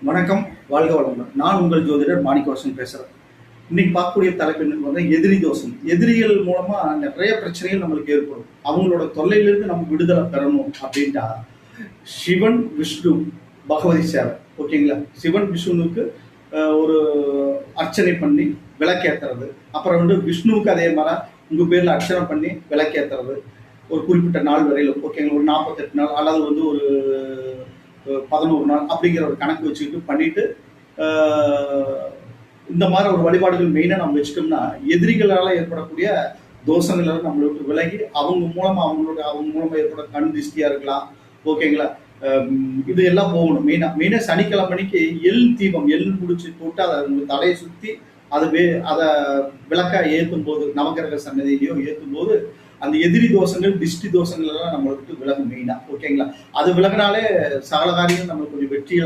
வணக்கம், வாழ்க வளமுடன். நான் உங்கள் ஜோதிடர் மாணிக்கவாசன் பேசுறேன். இன்னைக்கு பார்க்கக்கூடிய தலைப்பு என்னன்னு பார்த்தா எதிரி தோஷம். எதிரிகள் மூலமா நிறைய பிரச்சனைகள் நம்மளுக்கு ஏற்படும். அவங்களோட தொல்லையிலிருந்து நம்ம விடுதலை பெறணும் அப்படின்ட்டா சிவன், விஷ்ணு, பகவதி சேவை, ஓகேங்களா? சிவன் விஷ்ணுவுக்கு ஒரு அர்ச்சனை பண்ணி விளக்கேற்றுறது, அப்புறம் விஷ்ணுவுக்கு அதே மாதிரி உங்கள் பேரில் அர்ச்சனை பண்ணி விளக்கேற்றுறது ஒரு குறிப்பிட்ட நாள் வரையிலும், ஓகேங்களா? ஒரு 48 நாள் அல்லது ஒரு 11 நாள் அப்படிங்கிற ஒரு கணக்கு வச்சுக்கிட்டு பண்ணிட்டு இந்த மாதிரி ஒரு வழிபாடுகள் மெயினாக நம்ம வச்சுட்டோம்னா எதிரிகளால் ஏற்படக்கூடிய தோஷங்கள் நம்மளை விட்டு விலகி அவங்க மூலமாக ஏற்பட கண் திருஷ்டியாக இருக்கலாம், ஓகேங்களா? இது எல்லாம் போகணும். மெயினாக சனிக்கிழமைக்கு எள் தீபம், எள் முடிச்சு போட்டு அதை தலையை சுற்றி அதை விளக்கா ஏற்றும் போது, நவகிரக சன்னதியிலையோ ஏற்றும் போது அந்த எதிரி தோஷங்கள், திஷ்டி தோஷங்கள் எல்லாம் நம்மளை விட்டு விலகும் மெயினா, ஓகேங்களா? அது விலகினாலே சகல காரியம் நம்மளுக்கு கொஞ்சம் வெற்றிகள்